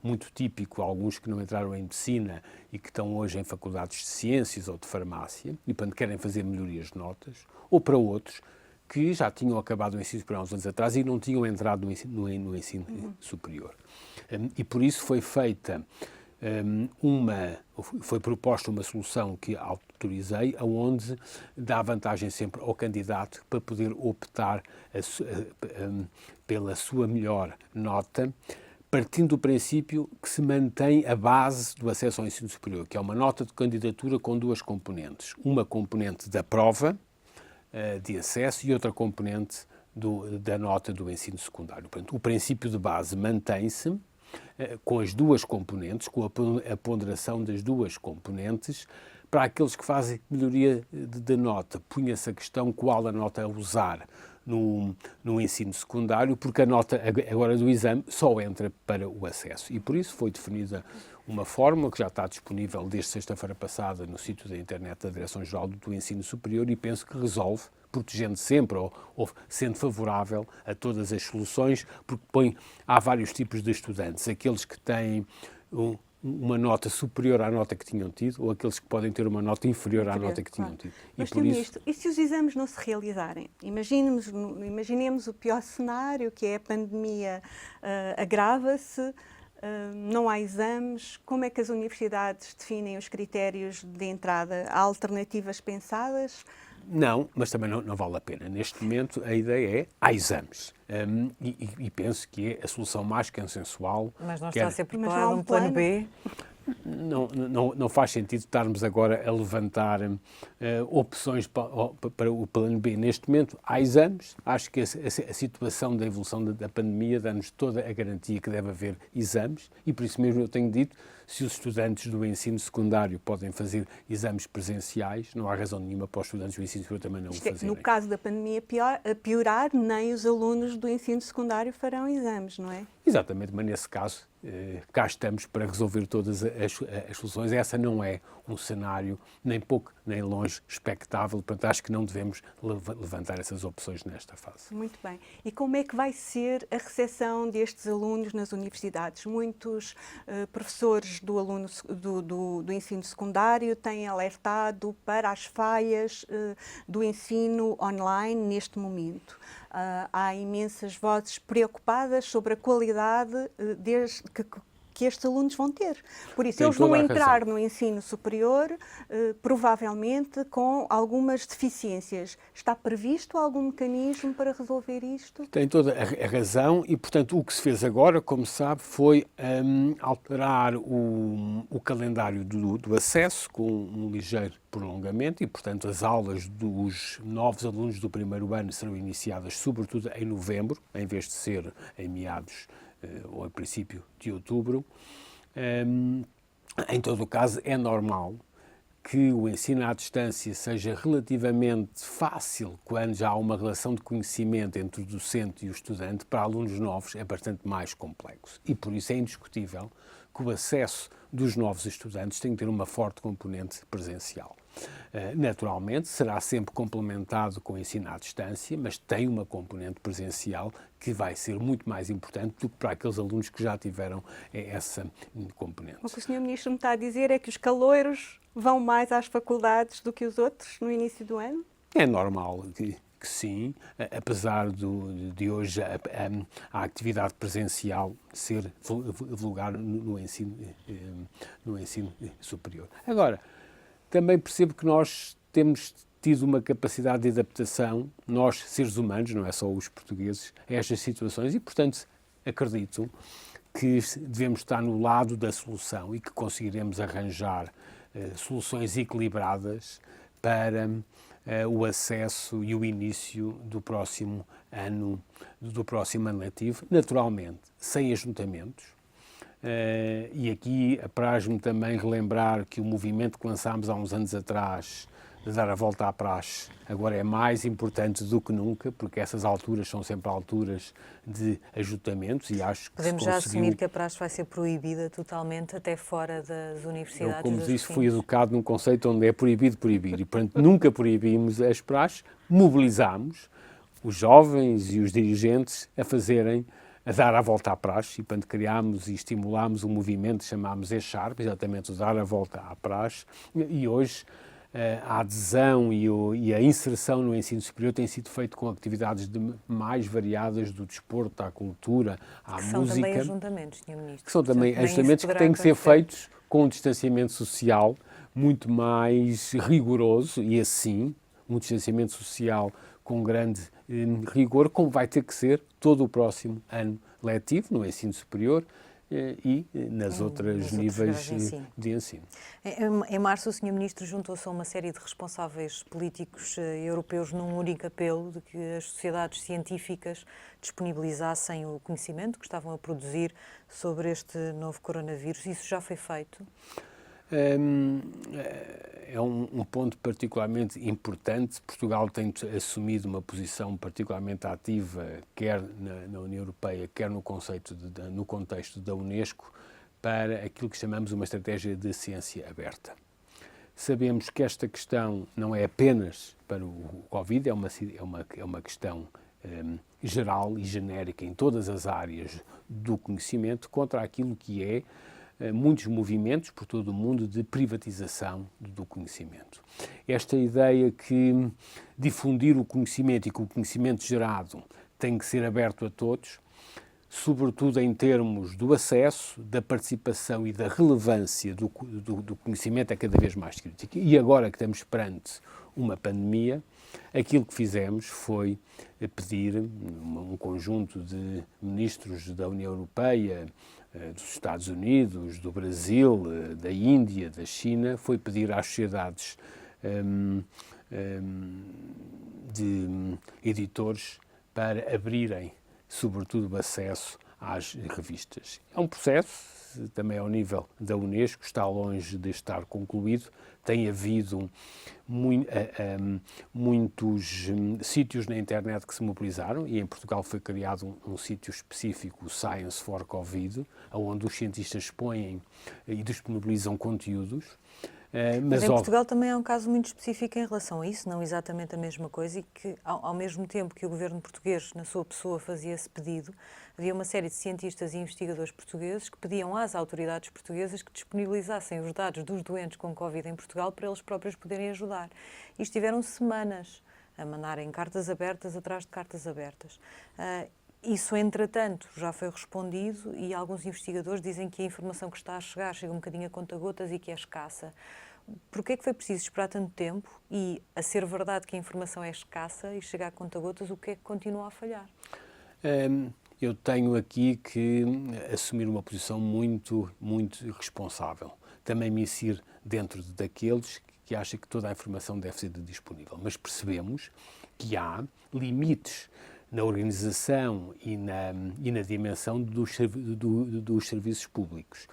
muito típico, alguns que não entraram em medicina e que estão hoje em faculdades de ciências ou de farmácia e, portanto, querem fazer melhorias de notas, ou para outros que já tinham acabado o ensino superior há uns anos atrás e não tinham entrado no ensino superior. E por isso foi feita foi proposta uma solução que autorizei, onde dá vantagem sempre ao candidato para poder optar pela sua melhor nota, partindo do princípio que se mantém a base do acesso ao ensino superior, que é uma nota de candidatura com duas componentes. Uma componente da prova de acesso e outra componente da nota do ensino secundário. Portanto, o princípio de base mantém-se com as duas componentes, com a ponderação das duas componentes. Para aqueles que fazem melhoria de nota, punha-se a questão qual a nota a usar no ensino secundário, porque a nota agora do exame só entra para o acesso. E por isso foi definida uma fórmula que já está disponível desde sexta-feira passada no sítio da internet da Direção-Geral do Ensino Superior e penso que resolve, protegendo sempre ou sendo favorável a todas as soluções, porque há vários tipos de estudantes, aqueles que têm uma nota superior à nota que tinham tido ou aqueles que podem ter uma nota inferior à nota que tinham tido. Mas, Ministro, e se os exames não se realizarem? Imaginemos o pior cenário, que é a pandemia agrava-se, não há exames. Como é que as universidades definem os critérios de entrada? Há alternativas pensadas? Não, mas também não vale a pena. Neste momento, a ideia é, há exames. E penso que é a solução mais consensual. Mas não está a ser preparado um plano B? Não faz sentido estarmos agora a levantar opções para o plano B. Neste momento, há exames. Acho que a situação da evolução da pandemia dá-nos toda a garantia que deve haver exames e, por isso mesmo, eu tenho dito, se os estudantes do ensino secundário podem fazer exames presenciais, não há razão nenhuma para os estudantes do ensino superior também não o fazerem. No caso da pandemia piorar, nem os alunos do ensino secundário farão exames, não é? Exatamente, mas nesse caso, cá estamos para resolver todas as soluções. Essa não é um cenário nem pouco nem longe expectável, portanto acho que não devemos levantar essas opções nesta fase. Muito bem. E como é que vai ser a recepção destes alunos nas universidades? Muitos professores do ensino secundário têm alertado para as falhas do ensino online neste momento. Há imensas vozes preocupadas sobre a qualidade que estes alunos vão ter. Por isso, eles vão entrar no ensino superior, provavelmente com algumas deficiências. Está previsto algum mecanismo para resolver isto? Tem toda a razão e, portanto, o que se fez agora, como sabe, foi alterar o calendário do acesso com um ligeiro prolongamento e, portanto, as aulas dos novos alunos do primeiro ano serão iniciadas, sobretudo, em novembro, em vez de ser em meados ou a princípio de outubro. Em todo o caso, é normal que o ensino à distância seja relativamente fácil quando já há uma relação de conhecimento entre o docente e o estudante. Para alunos novos é bastante mais complexo e, por isso, é indiscutível que o acesso dos novos estudantes tem que ter uma forte componente presencial. Naturalmente, será sempre complementado com o ensino à distância, mas tem uma componente presencial que vai ser muito mais importante do que para aqueles alunos que já tiveram essa componente. O que o Sr. Ministro me está a dizer é que os caloiros vão mais às faculdades do que os outros no início do ano? É normal que sim, apesar de hoje a atividade presencial ser vulgar no ensino superior. Agora, também percebo que nós temos tido uma capacidade de adaptação, nós, seres humanos, não é só os portugueses, a estas situações e, portanto, acredito que devemos estar no lado da solução e que conseguiremos arranjar soluções equilibradas para o acesso e o início do próximo ano letivo, naturalmente, sem ajuntamentos. E aqui apraz-me também relembrar que o movimento que lançámos há uns anos atrás de dar a volta à praxe agora é mais importante do que nunca, porque essas alturas são sempre alturas de ajuntamentos e acho que Podemos se já conseguiu... assumir que a praxe vai ser proibida totalmente até fora das universidades. Eu, como e dos disse, fui recintos. educado num conceito onde é proibido proibir e, portanto, nunca proibimos as praxes, mobilizámos os jovens e os dirigentes a dar a volta à praxe e, portanto, criámos e estimulámos um movimento que chamámos E-Sharp, exatamente o dar a volta à praxe, e hoje a adesão e a inserção no ensino superior tem sido feito com atividades mais variadas, do desporto à cultura, à Que música. são também ajuntamentos, Sr. Ministro. Que são também Portanto, ajustamentos que têm que ser feitos com um distanciamento social muito mais rigoroso e assim, um distanciamento social com grande rigor, como vai ter que ser todo o próximo ano letivo no ensino superior e nas outros níveis de ensino. Em março, o Sr. Ministro juntou-se a uma série de responsáveis políticos europeus num único apelo de que as sociedades científicas disponibilizassem o conhecimento que estavam a produzir sobre este novo coronavírus. Isso já foi feito? É um ponto particularmente importante. Portugal tem assumido uma posição particularmente ativa, quer na União Europeia, quer no contexto da Unesco, para aquilo que chamamos uma estratégia de ciência aberta. Sabemos que esta questão não é apenas para o Covid, é uma questão geral e genérica em todas as áreas do conhecimento, contra aquilo que é muitos movimentos por todo o mundo de privatização do conhecimento. Esta ideia que difundir o conhecimento e que o conhecimento gerado tem que ser aberto a todos, sobretudo em termos do acesso, da participação e da relevância do conhecimento, é cada vez mais crítica. E agora que estamos perante uma pandemia, aquilo que fizemos foi pedir um conjunto de ministros da União Europeia, dos Estados Unidos, do Brasil, da Índia, da China, foi pedir às sociedades de editores para abrirem, sobretudo, o acesso às revistas. É um processo, também ao nível da Unesco, está longe de estar concluído. Tem havido muitos sítios na internet que se mobilizaram e em Portugal foi criado um sítio específico, o Science for Covid, onde os cientistas expõem e disponibilizam conteúdos. Mas em Portugal também há um caso muito específico em relação a isso, não exatamente a mesma coisa, e que ao mesmo tempo que o governo português, na sua pessoa, fazia esse pedido, havia uma série de cientistas e investigadores portugueses que pediam às autoridades portuguesas que disponibilizassem os dados dos doentes com Covid em Portugal para eles próprios poderem ajudar. E estiveram semanas a mandarem cartas abertas atrás de cartas abertas. Isso, entretanto, já foi respondido e alguns investigadores dizem que a informação que está a chegar chega um bocadinho a conta-gotas e que é escassa. Porquê é que foi preciso esperar tanto tempo e, a ser verdade que a informação é escassa e chega a conta-gotas, o que é que continua a falhar? Eu tenho aqui que assumir uma posição muito, muito responsável. Também me insiro dentro daqueles que acham que toda a informação deve ser disponível. Mas percebemos que há limites na organização e na dimensão dos serviços públicos.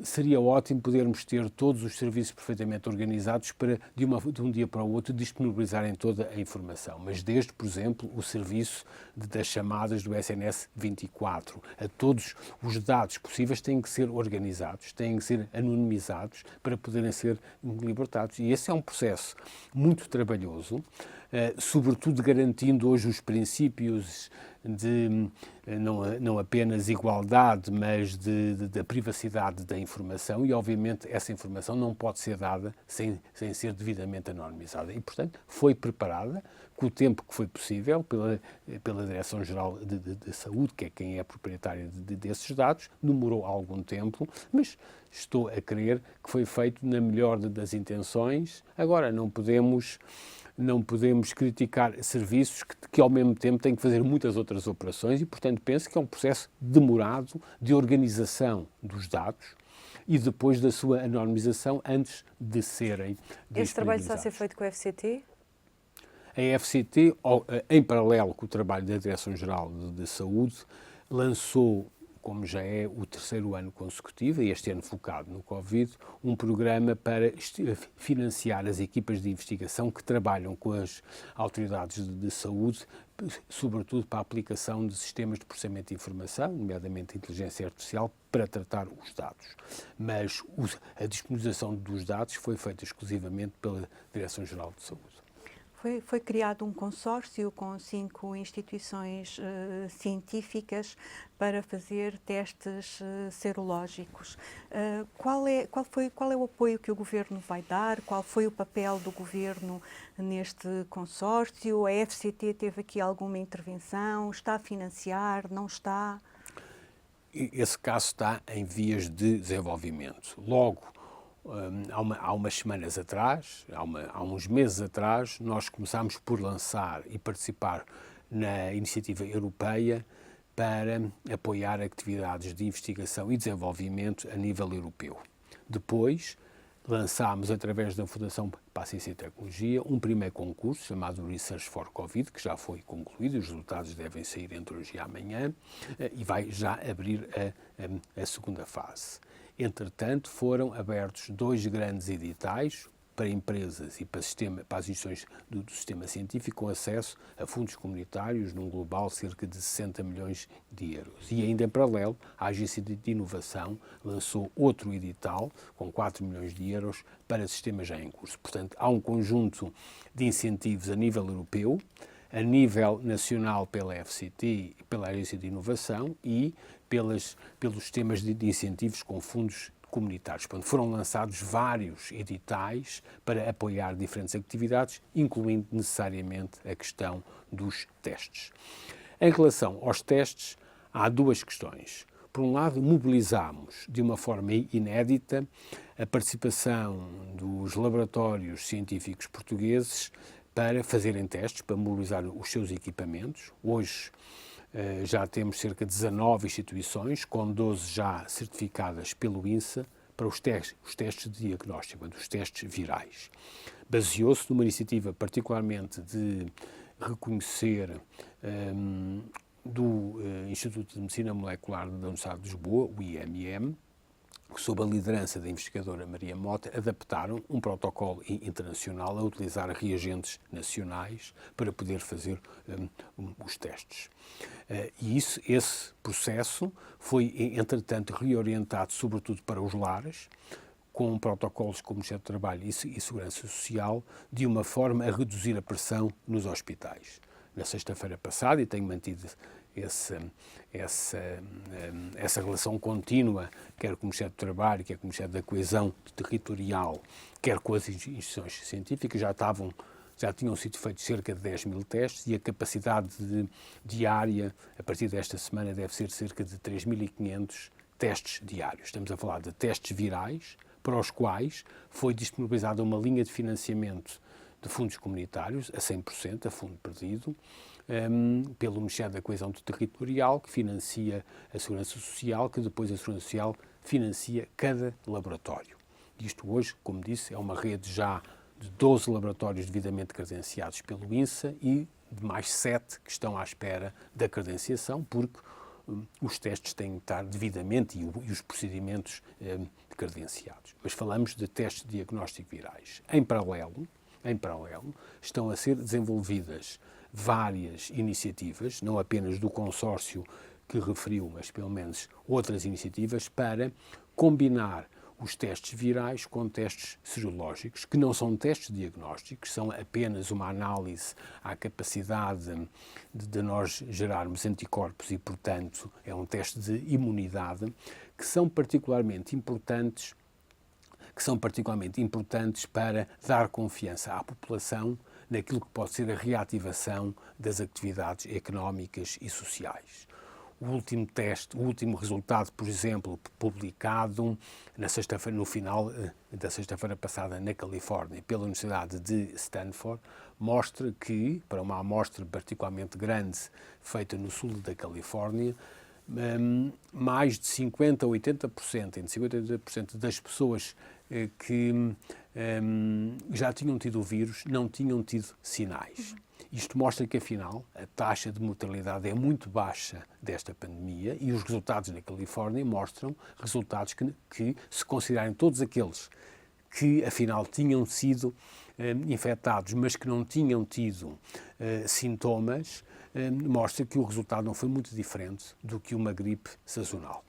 Seria ótimo podermos ter todos os serviços perfeitamente organizados para, de um dia para o outro, disponibilizarem toda a informação. Mas desde, por exemplo, o serviço das chamadas do SNS 24. A todos os dados possíveis têm que ser organizados, têm que ser anonimizados para poderem ser libertados. E esse é um processo muito trabalhoso, sobretudo garantindo hoje os princípios de não apenas igualdade, mas da privacidade da informação e, obviamente, essa informação não pode ser dada sem ser devidamente anonimizada. E, portanto, foi preparada com o tempo que foi possível pela Direção-Geral de Saúde, que é quem é proprietária desses dados. Demorou algum tempo, mas estou a crer que foi feito na melhor das intenções. Agora, não podemos criticar serviços que ao mesmo tempo têm que fazer muitas outras operações e, portanto, penso que é um processo demorado de organização dos dados e depois da sua anonimização antes de serem disponibilizados. Esse trabalho está a ser feito com a FCT? A FCT, em paralelo com o trabalho da Direção-Geral de Saúde, lançou como já é o terceiro ano consecutivo, e este ano focado no Covid, um programa para financiar as equipas de investigação que trabalham com as autoridades de saúde, sobretudo para a aplicação de sistemas de processamento de informação, nomeadamente inteligência artificial, para tratar os dados. Mas a disponibilização dos dados foi feita exclusivamente pela Direção-Geral de Saúde. Foi criado um consórcio com 5 instituições científicas para fazer testes serológicos. Qual é o apoio que o Governo vai dar? Qual foi o papel do Governo neste consórcio? A FCT teve aqui alguma intervenção? Está a financiar? Não está? Esse caso está em vias de desenvolvimento. Logo, há umas semanas atrás, há uns meses atrás, nós começámos por lançar e participar na iniciativa europeia para apoiar atividades de investigação e desenvolvimento a nível europeu. Depois, lançámos, através da Fundação para a Ciência e Tecnologia, um primeiro concurso chamado Research for Covid, que já foi concluído, os resultados devem sair entre hoje e amanhã, e vai já abrir a segunda fase. Entretanto, foram abertos 2 grandes editais para empresas e para as instituições do sistema científico com acesso a fundos comunitários, num global cerca de 60 milhões de euros. E ainda em paralelo, a Agência de Inovação lançou outro edital com 4 milhões de euros para sistemas já em curso. Portanto, há um conjunto de incentivos a nível europeu, a nível nacional pela FCT e pela Agência de Inovação e pelos sistemas de incentivos com fundos comunitários. Portanto, foram lançados vários editais para apoiar diferentes atividades, incluindo necessariamente a questão dos testes. Em relação aos testes, há 2 questões. Por um lado, mobilizámos de uma forma inédita a participação dos laboratórios científicos portugueses para fazerem testes, para mobilizar os seus equipamentos. Hoje já temos cerca de 19 instituições, com 12 já certificadas pelo INSA, para os testes de diagnóstico, os testes virais. Baseou-se numa iniciativa particularmente de reconhecer do Instituto de Medicina Molecular da Universidade de Lisboa, o IMM, que, sob a liderança da investigadora Maria Mota, adaptaram um protocolo internacional a utilizar reagentes nacionais para poder fazer os testes. E esse processo foi, entretanto, reorientado sobretudo para os lares, com protocolos como Ministério do Trabalho e Segurança Social, de uma forma a reduzir a pressão nos hospitais. Na sexta-feira passada, e tenho mantido essa relação contínua, quer com o Ministério do Trabalho, quer com o Ministério da Coesão Territorial, quer com as instituições científicas, já tinham sido feitos cerca de 10 mil testes e a capacidade diária, a partir desta semana, deve ser cerca de 3.500 testes diários. Estamos a falar de testes virais, para os quais foi disponibilizada uma linha de financiamento de fundos comunitários, a 100%, a fundo perdido, pelo Ministério da Coesão Territorial, que financia a Segurança Social, que depois a Segurança Social financia cada laboratório. Isto hoje, como disse, é uma rede já de 12 laboratórios devidamente credenciados pelo INSA e de mais 7 que estão à espera da credenciação, porque os testes têm que estar devidamente e os procedimentos credenciados. Mas falamos de testes de diagnóstico virais. Em paralelo, estão a ser desenvolvidas várias iniciativas, não apenas do consórcio que referiu, mas pelo menos outras iniciativas, para combinar os testes virais com testes serológicos, que não são testes diagnósticos, são apenas uma análise à capacidade de nós gerarmos anticorpos e, portanto, é um teste de imunidade, que são particularmente importantes para dar confiança à população naquilo que pode ser a reativação das atividades económicas e sociais. O último resultado, por exemplo, publicado no final da sexta-feira passada na Califórnia pela Universidade de Stanford, mostra que, para uma amostra particularmente grande feita no sul da Califórnia, mais de 50% a 80%, entre 50% e 80% das pessoas que já tinham tido o vírus não tinham tido sinais. Isto mostra que, afinal, a taxa de mortalidade é muito baixa desta pandemia e os resultados na Califórnia mostram resultados que se considerarem todos aqueles que, afinal, tinham sido infectados, mas que não tinham tido sintomas, mostra que o resultado não foi muito diferente do que uma gripe sazonal.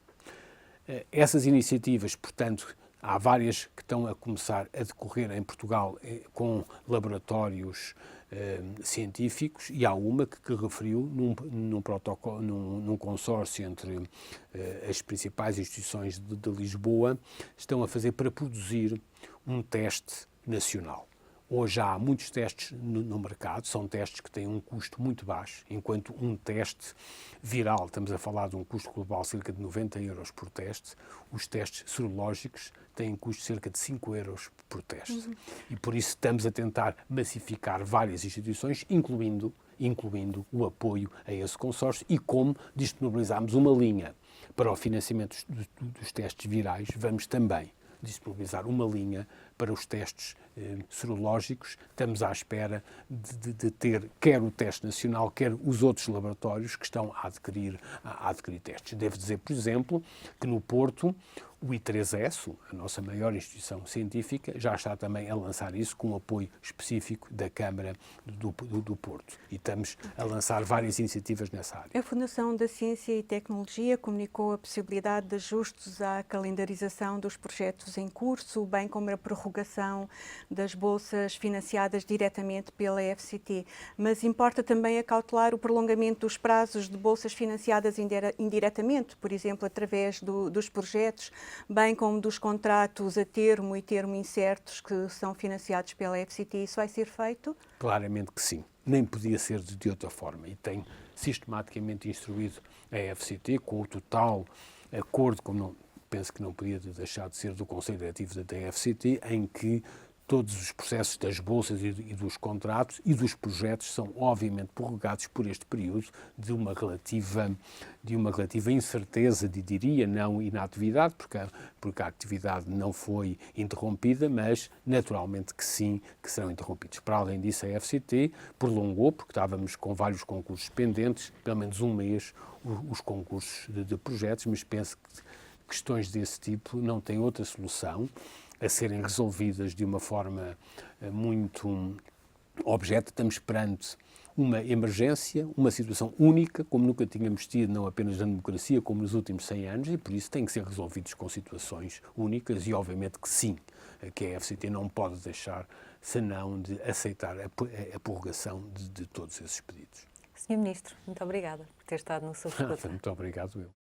Essas iniciativas, portanto, há várias que estão a começar a decorrer em Portugal com laboratórios científicos e há uma que referiu num protocolo, num consórcio entre as principais instituições de Lisboa, estão a fazer para produzir um teste nacional. Hoje há muitos testes no mercado, são testes que têm um custo muito baixo, enquanto um teste viral, estamos a falar de um custo global de cerca de 90 euros por teste, os testes serológicos têm um custo de cerca de 5 euros por teste. E por isso estamos a tentar massificar várias instituições, incluindo o apoio a esse consórcio e como disponibilizarmos uma linha para o financiamento dos testes virais, vamos também disponibilizar uma linha para os testes serológicos. Estamos à espera de ter quer o teste nacional, quer os outros laboratórios que estão a adquirir testes. Devo dizer, por exemplo, que no Porto o I3S, a nossa maior instituição científica, já está também a lançar isso com apoio específico da Câmara do Porto. E estamos a lançar várias iniciativas nessa área. A Fundação da Ciência e Tecnologia comunicou a possibilidade de ajustes à calendarização dos projetos em curso, bem como a prorrogação das bolsas financiadas diretamente pela FCT. Mas importa também acautelar o prolongamento dos prazos de bolsas financiadas indiretamente, por exemplo, através dos projetos, bem como dos contratos a termo e termo incertos que são financiados pela FCT. Isso vai ser feito? Claramente que sim. Nem podia ser de outra forma. E tem sistematicamente instruído a FCT com o total acordo, penso que não podia deixar de ser do Conselho Diretivo da FCT, em que todos os processos das bolsas e dos contratos e dos projetos são obviamente prorrogados por este período de uma relativa incerteza, diria, não inatividade, porque a atividade não foi interrompida, mas naturalmente que sim, que serão interrompidos. Para além disso, a FCT prolongou, porque estávamos com vários concursos pendentes, pelo menos um mês, os concursos de projetos, mas penso que questões desse tipo não têm outra solução a serem resolvidas de uma forma muito objetiva. Estamos perante uma emergência, uma situação única, como nunca tínhamos tido, não apenas na democracia, como nos últimos 100 anos, e por isso têm que ser resolvidos com situações únicas e, obviamente, que sim, que a FCT não pode deixar senão de aceitar a prorrogação de todos esses pedidos. Sr. Ministro, muito obrigada por ter estado no seu escuta. Muito obrigado eu.